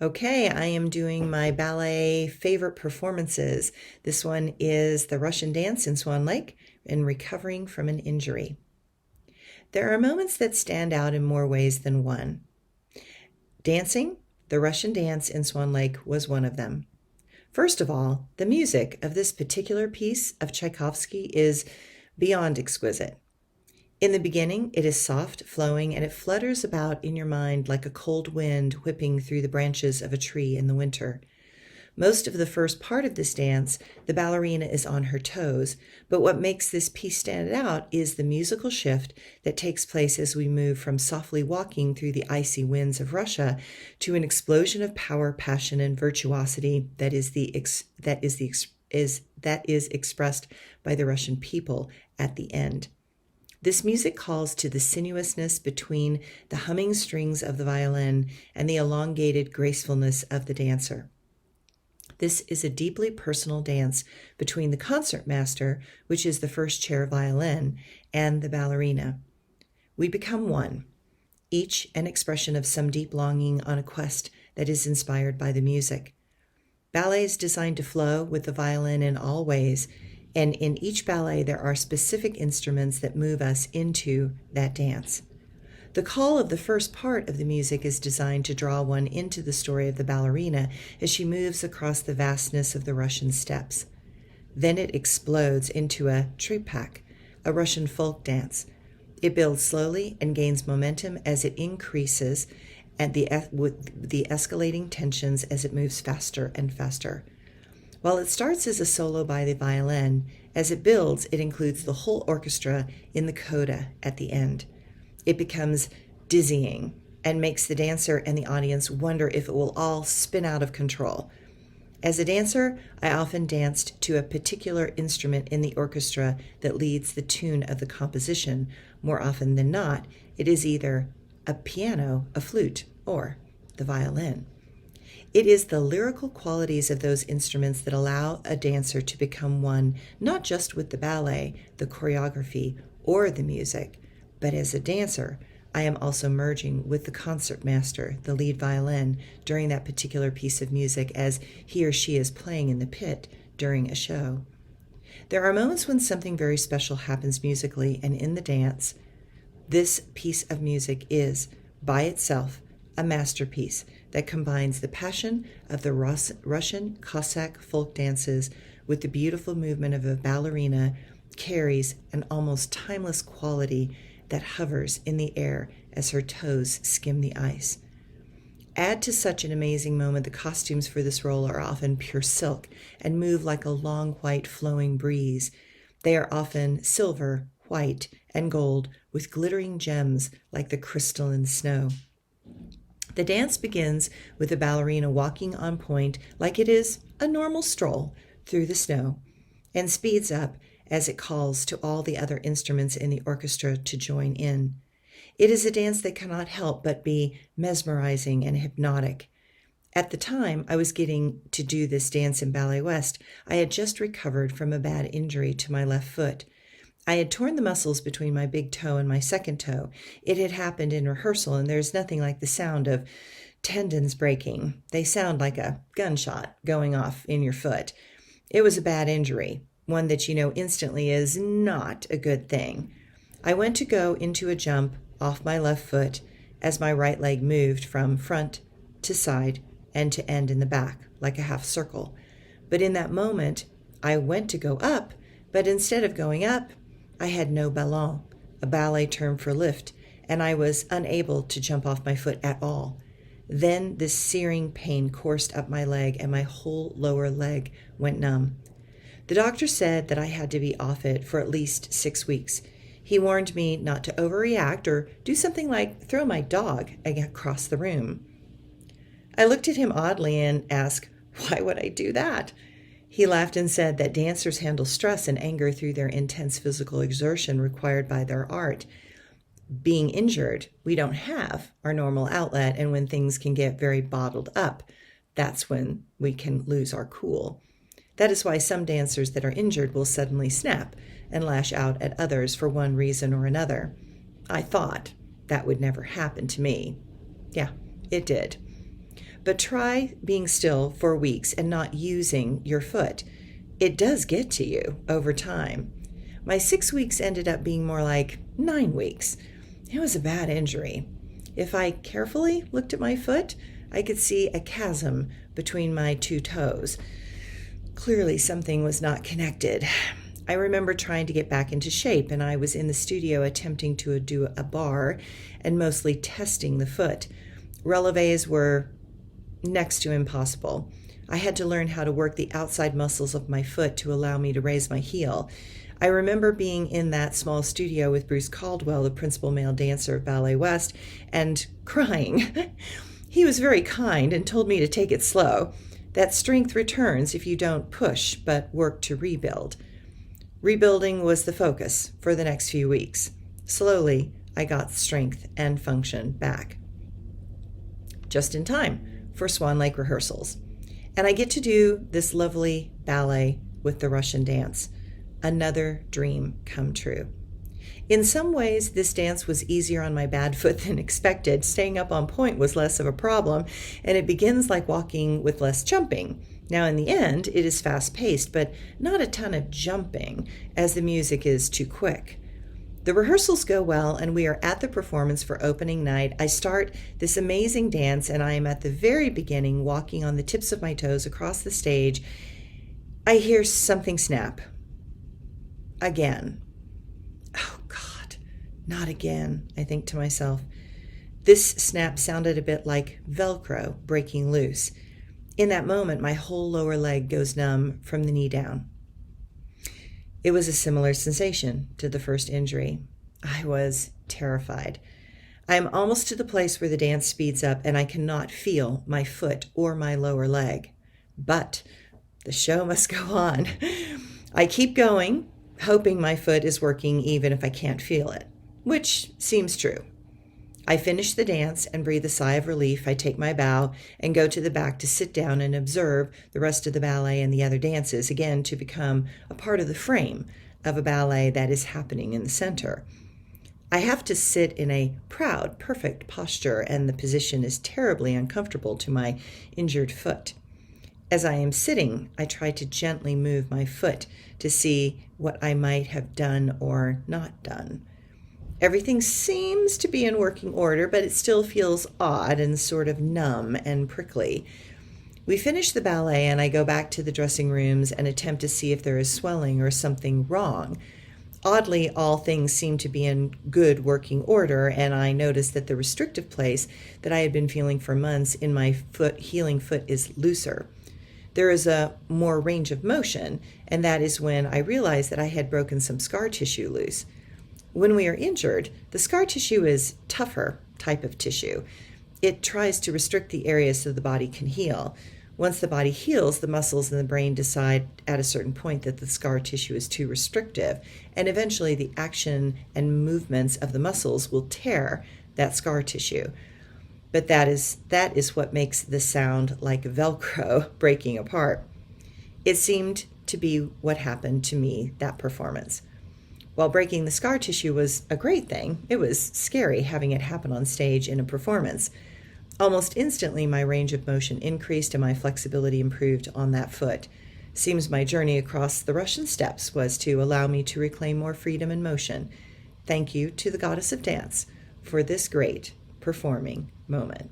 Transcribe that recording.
Okay, I am doing my ballet favorite performances. This one is the Russian Dance in Swan Lake and recovering from an injury. There are moments that stand out in more ways than one. Dancing, the Russian Dance in Swan Lake was one of them. First of all, the music of this particular piece of Tchaikovsky is beyond exquisite. In the beginning, it is soft, flowing, and it flutters about in your mind like a cold wind whipping through the branches of a tree in the winter. Most of the first part of this dance, the ballerina is on her toes, but what makes this piece stand out is the musical shift that takes place as we move from softly walking through the icy winds of Russia to an explosion of power, passion, and virtuosity that is expressed by the Russian people at the end. This music calls to the sinuousness between the humming strings of the violin and the elongated gracefulness of the dancer. This is a deeply personal dance between the concertmaster, which is the first chair violin, and the ballerina. We become one, each an expression of some deep longing on a quest that is inspired by the music. Ballet is designed to flow with the violin in all ways, and in each ballet there are specific instruments that move us into that dance. The call of the first part of the music is designed to draw one into the story of the ballerina as she moves across the vastness of the Russian steppes. Then it explodes into a tripak, a Russian folk dance. It builds slowly and gains momentum as it increases with the escalating tensions as it moves faster and faster. While it starts as a solo by the violin, as it builds, it includes the whole orchestra in the coda at the end. It becomes dizzying and makes the dancer and the audience wonder if it will all spin out of control. As a dancer, I often danced to a particular instrument in the orchestra that leads the tune of the composition. More often than not, it is either a piano, a flute, or the violin. It is the lyrical qualities of those instruments that allow a dancer to become one, not just with the ballet, the choreography, or the music, but as a dancer, I am also merging with the concertmaster, the lead violin, during that particular piece of music as he or she is playing in the pit during a show. There are moments when something very special happens musically, and in the dance, this piece of music is, by itself, a masterpiece that combines the passion of the Russian Cossack folk dances with the beautiful movement of a ballerina, carries an almost timeless quality that hovers in the air as her toes skim the ice. Add to such an amazing moment the costumes for this role are often pure silk and move like a long white flowing breeze. They are often silver, white, and gold with glittering gems like the crystalline snow. The dance begins with the ballerina walking on point like it is a normal stroll through the snow, and speeds up as it calls to all the other instruments in the orchestra to join in. It is a dance that cannot help but be mesmerizing and hypnotic. At the time I was getting to do this dance in Ballet West, I had just recovered from a bad injury to my left foot. I had torn the muscles between my big toe and my second toe. It had happened in rehearsal, and there's nothing like the sound of tendons breaking. They sound like a gunshot going off in your foot. It was a bad injury, one that you know instantly is not a good thing. I went to go into a jump off my left foot as my right leg moved from front to side and to end in the back like a half circle. But in that moment, I went to go up, but instead of going up, I had no ballon, a ballet term for lift, and I was unable to jump off my foot at all. Then this searing pain coursed up my leg and my whole lower leg went numb. The doctor said that I had to be off it for at least 6 weeks. He warned me not to overreact or do something like throw my dog across the room. I looked at him oddly and asked, why would I do that? He laughed and said that dancers handle stress and anger through their intense physical exertion required by their art. Being injured, we don't have our normal outlet, and when things can get very bottled up, that's when we can lose our cool. That is why some dancers that are injured will suddenly snap and lash out at others for one reason or another. I thought that would never happen to me. Yeah, it did. but try being still for weeks and not using your foot. It does get to you over time. My 6 weeks ended up being more like 9 weeks. It was a bad injury. If I carefully looked at my foot, I could see a chasm between my 2 toes. Clearly, something was not connected. I remember trying to get back into shape, and I was in the studio attempting to do a bar and mostly testing the foot. Relevés were next to impossible. I had to learn how to work the outside muscles of my foot to allow me to raise my heel. I remember being in that small studio with Bruce Caldwell, the principal male dancer of Ballet West, and crying. He was very kind and told me to take it slow, that strength returns if you don't push but work to rebuild. Rebuilding was the focus for the next few weeks. Slowly, I got strength and function back. Just in time for Swan Lake rehearsals. And I get to do this lovely ballet with the Russian Danc. Another dream come true. In some ways, this dance was easier on my bad foot than expected. Staying up on point was less of a problem, and it begins like walking with less jumping. Now, in the end, it is fast-paced, but not a ton of jumping, as the music is too quick. The rehearsals go well, and we are at the performance for opening night. I start this amazing dance, and I am at the very beginning, walking on the tips of my toes across the stage. I hear something snap. Again. Oh, God, not again, I think to myself. This snap sounded a bit like Velcro breaking loose. In that moment, my whole lower leg goes numb from the knee down. It was a similar sensation to the first injury. I was terrified. I am almost to the place where the dance speeds up and I cannot feel my foot or my lower leg. But the show must go on. I keep going, hoping my foot is working even if I can't feel it, which seems true. I finish the dance and breathe a sigh of relief. I take my bow and go to the back to sit down and observe the rest of the ballet and the other dances, again to become a part of the frame of a ballet that is happening in the center. I have to sit in a proud, perfect posture, and the position is terribly uncomfortable to my injured foot. As I am sitting, I try to gently move my foot to see what I might have done or not done. Everything seems to be in working order, but it still feels odd and sort of numb and prickly. We finish the ballet and I go back to the dressing rooms and attempt to see if there is swelling or something wrong. Oddly, all things seem to be in good working order, and I notice that the restrictive place that I had been feeling for months in my healing foot is looser. There is a more range of motion, and that is when I realized that I had broken some scar tissue loose. When we are injured, the scar tissue is tougher type of tissue. It tries to restrict the area so the body can heal. Once the body heals, the muscles and the brain decide at a certain point that the scar tissue is too restrictive, and eventually the action and movements of the muscles will tear that scar tissue. But that is what makes the sound like Velcro breaking apart. It seemed to be what happened to me that performance. While breaking the scar tissue was a great thing, it was scary having it happen on stage in a performance. Almost instantly, my range of motion increased and my flexibility improved on that foot. Seems my journey across the Russian steppes was to allow me to reclaim more freedom and motion. Thank you to the goddess of dance for this great performing moment.